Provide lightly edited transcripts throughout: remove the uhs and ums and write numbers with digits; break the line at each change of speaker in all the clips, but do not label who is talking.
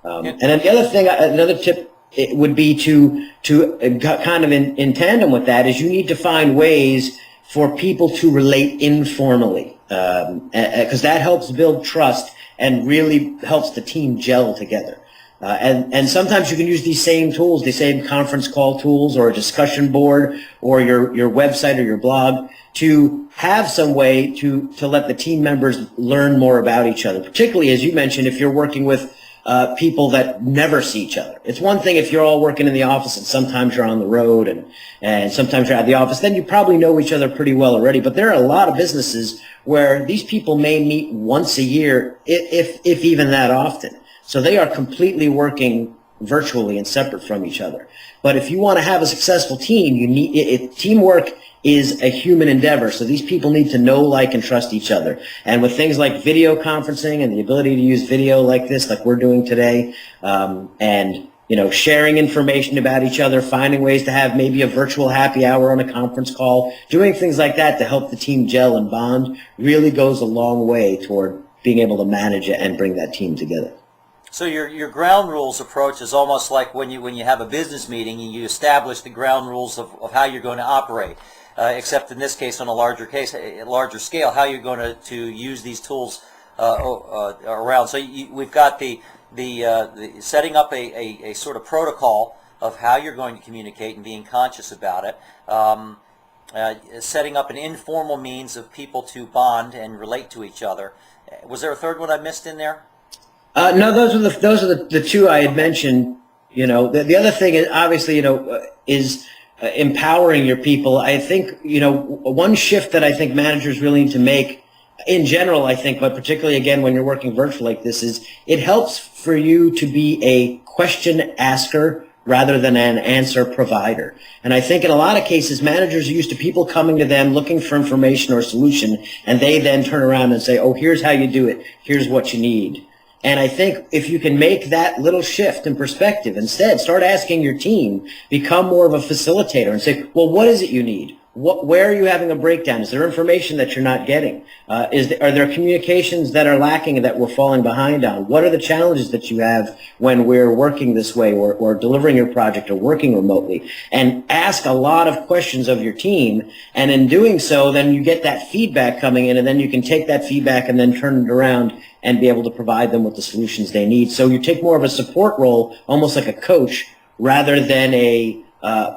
And then the other thing, another tip, it would be to kind of in tandem with that is you need to find ways for people to relate informally, because that helps build trust and really helps the team gel together. And sometimes you can use these same tools, the same conference call tools or a discussion board or your website or your blog to have some way to let the team members learn more about each other, particularly, as you mentioned, if you're working with people that never see each other. It's one thing if you're all working in the office and sometimes you're on the road and sometimes you're at the office, then you probably know each other pretty well already. But there are a lot of businesses where these people may meet once a year, if even that often. So they are completely working virtually and separate from each other. But if you want to have a successful team, you need teamwork is a human endeavor. So these people need to know, like, and trust each other. And with things like video conferencing and the ability to use video like this, like we're doing today, and sharing information about each other, finding ways to have maybe a virtual happy hour on a conference call, doing things like that to help the team gel and bond really goes a long way toward being able to manage it and bring that team together.
So your ground rules approach is almost like when you have a business meeting and you establish the ground rules of how you're going to operate, except in this case on a larger scale, how you're going to use these tools around. So we've got the setting up a sort of protocol of how you're going to communicate and being conscious about it. Setting up an informal means of people to bond and relate to each other. Was there a third one I missed in there?
No, those are the two I had mentioned. The other thing is obviously, is empowering your people. I think, one shift that I think managers really need to make in general, I think, but particularly again when you're working virtual like this, is it helps for you to be a question asker rather than an answer provider. And I think in a lot of cases, managers are used to people coming to them looking for information or solution, and they then turn around and say, oh, here's how you do it. Here's what you need. And I think if you can make that little shift in perspective, instead start asking your team, become more of a facilitator and say, well, what is it you need? Where are you having a breakdown? Is there information that you're not getting? Are there communications that are lacking and that we're falling behind on? What are the challenges that you have when we're working this way or delivering your project or working remotely? And ask a lot of questions of your team. And in doing so, then you get that feedback coming in, and then you can take that feedback and then turn it around and be able to provide them with the solutions they need. So you take more of a support role, almost like a coach, rather than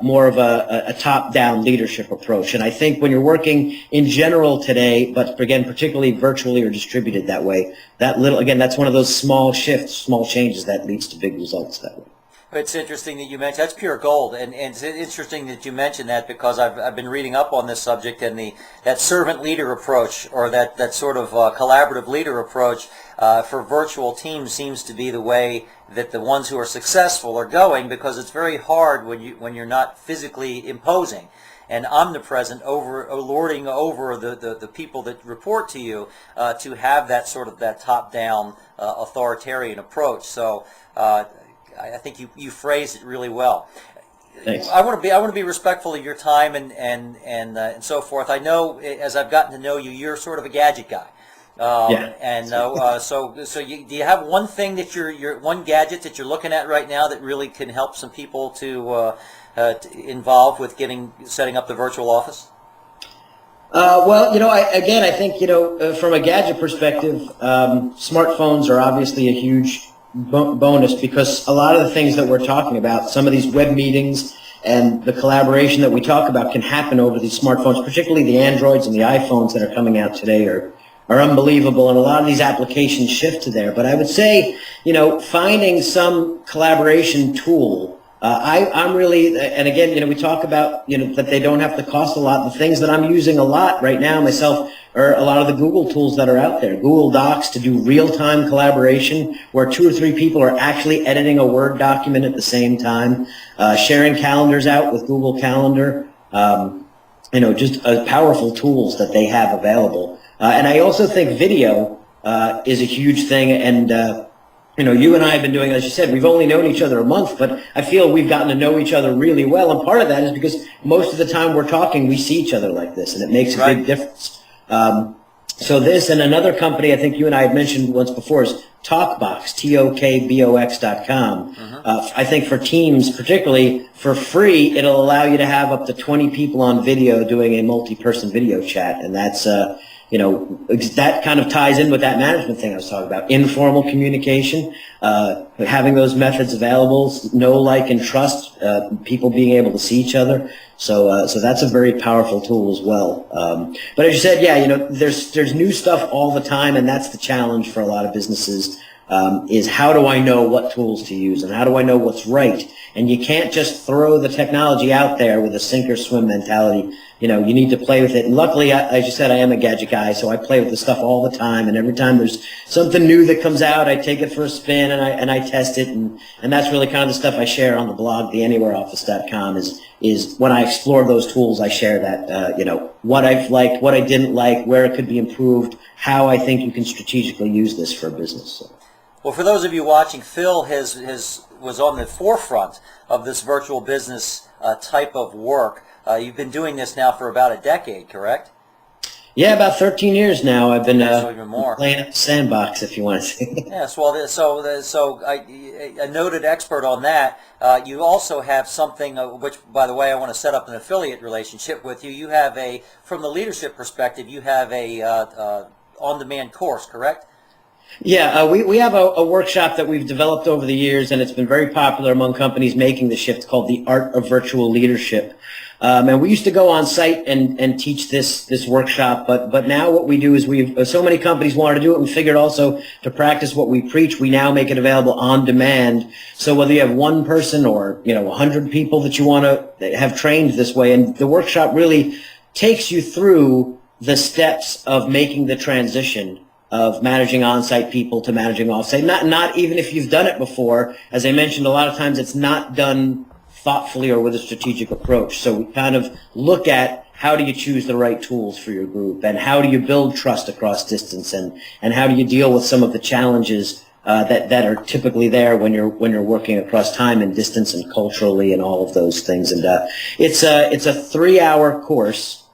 more of a top-down leadership approach. And I think when you're working in general today, but again, particularly virtually or distributed that way, that's one of those small shifts, small changes that leads to big results that way.
It's interesting that you mentioned that's pure gold, and it's interesting that you mentioned that because I've been reading up on this subject, and that servant leader approach, or that sort of collaborative leader approach for virtual teams seems to be the way that the ones who are successful are going, because it's very hard when you're not physically imposing and omnipresent lording over the people that report to you, to have that sort of that top-down authoritarian approach. So I think you phrased it really well.
Thanks.
I want to be respectful of your time and so forth. I know as I've gotten to know you, you're sort of a gadget guy.
Yeah.
And so do you have one thing that you're one gadget that you're looking at right now that really can help some people to involve with setting up the virtual office?
Well, I think from a gadget perspective, smartphones are obviously a huge bonus, because a lot of the things that we're talking about, some of these web meetings and the collaboration that we talk about can happen over these smartphones, particularly the Androids and the iPhones that are coming out today are unbelievable, and a lot of these applications shift to there. But I would say, finding some collaboration tool. I'm really, and again, we talk about, that they don't have to cost a lot. The things that I'm using a lot right now myself are a lot of the Google tools that are out there. Google Docs to do real-time collaboration where 2 or 3 people are actually editing a Word document at the same time. Sharing calendars out with Google Calendar. Just powerful tools that they have available. And I also think video is a huge thing, and you and I have been doing, as you said, we've only known each other a month, but I feel we've gotten to know each other really well, and part of that is because most of the time we're talking, we see each other like this, and it makes a big difference. So this and another company I think you and I had mentioned once before is TalkBox, TOKBOX.com. I think for teams, particularly for free, it'll allow you to have up to 20 people on video doing a multi-person video chat. And that's, that kind of ties in with that management thing I was talking about. Informal communication, having those methods available, know, like, and trust, people being able to see each other. So that's a very powerful tool as well. But as you said, yeah, there's new stuff all the time, and that's the challenge for a lot of businesses, is how do I know what tools to use, and how do I know what's right? And you can't just throw the technology out there with a sink or swim mentality. You need to play with it. And luckily, as you said, I am a gadget guy, so I play with the stuff all the time. And every time there's something new that comes out, I take it for a spin and I test it. And that's really kind of the stuff I share on the blog, theanywhereoffice.com, is when I explore those tools, I share that, what I've liked, what I didn't like, where it could be improved, how I think you can strategically use this for a business. So.
Well, for those of you watching, Phil was on the forefront of this virtual business type of work. You've been doing this now for about a decade, correct?
Yeah, about 13 years now. I've been
even more.
playing at the sandbox, if you want to say.
Yes, well, a noted expert on that. You also have something, which, by the way, I want to set up an affiliate relationship with you. You have from the leadership perspective, you have a on-demand course, correct?
Yeah, we have a workshop that we've developed over the years, and it's been very popular among companies making the shift, called The Art of Virtual Leadership. And we used to go on site and teach this workshop, but now what we do is so many companies wanted to do it, and we figured also to practice what we preach, we now make it available on demand. So whether you have one person or 100 people that you want to have trained this way, and the workshop really takes you through the steps of making the transition of managing on-site people to managing off-site. Not even if you've done it before. As I mentioned, a lot of times it's not done thoughtfully or with a strategic approach. So we kind of look at how do you choose the right tools for your group, and how do you build trust across distance, and how do you deal with some of the challenges that are typically there when you're working across time and distance and culturally and all of those things. And it's a 3-hour course.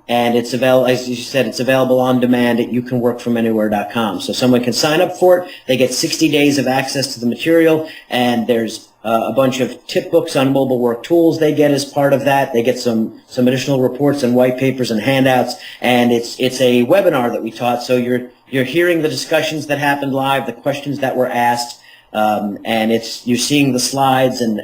And it's available, as you said, it's available on demand at youcanworkfromanywhere.com. So someone can sign up for it. They get 60 days of access to the material, and there's a bunch of tip books on mobile work tools they get as part of that. They get some additional reports and white papers and handouts, and it's a webinar that we taught. So you're hearing the discussions that happened live, the questions that were asked. And you're seeing the slides and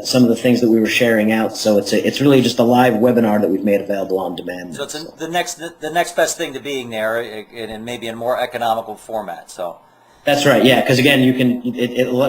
some of the things that we were sharing out. So it's really just a live webinar that we've made available on demand.
So it's the next best thing to being there, and maybe in a more economical format. So.
That's right, yeah, because again, you can,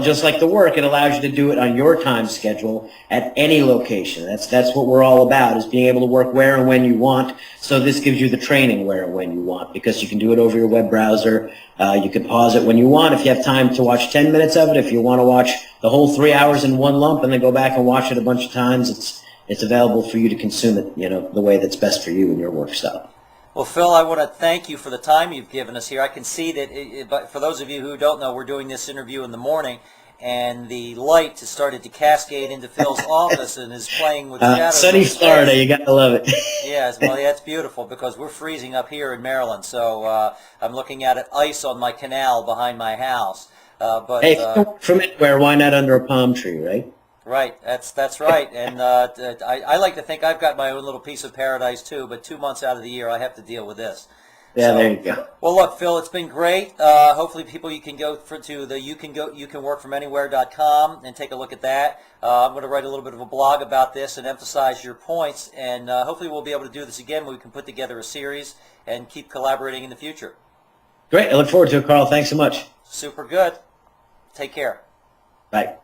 just like the work, it allows you to do it on your time schedule at any location. That's what we're all about, is being able to work where and when you want. So this gives you the training where and when you want, because you can do it over your web browser. You can pause it when you want if you have time to watch 10 minutes of it. If you want to watch the whole 3 hours in one lump and then go back and watch it a bunch of times, it's available for you to consume it, the way that's best for you and your work style.
Well, Phil, I want to thank you for the time you've given us here. I can see that, but for those of you who don't know, we're doing this interview in the morning, and the light has started to cascade into Phil's office and is playing with shadows.
Sunny Florida, you got to love it.
Yes, well, that's beautiful, because we're freezing up here in Maryland. So I'm looking at ice on my canal behind my house.
Hey, from anywhere, why not under a palm tree, right?
Right, that's right, and I like to think I've got my own little piece of paradise too, but 2 months out of the year I have to deal with this.
Yeah, so, there you go.
Well, look, Phil, it's been great. Hopefully, you can go to the youcanworkfromanywhere.com and take a look at that. I'm going to write a little bit of a blog about this and emphasize your points, and hopefully we'll be able to do this again when we can put together a series and keep collaborating in the future.
Great, I look forward to it, Carl. Thanks so much.
Super good. Take care.
Bye.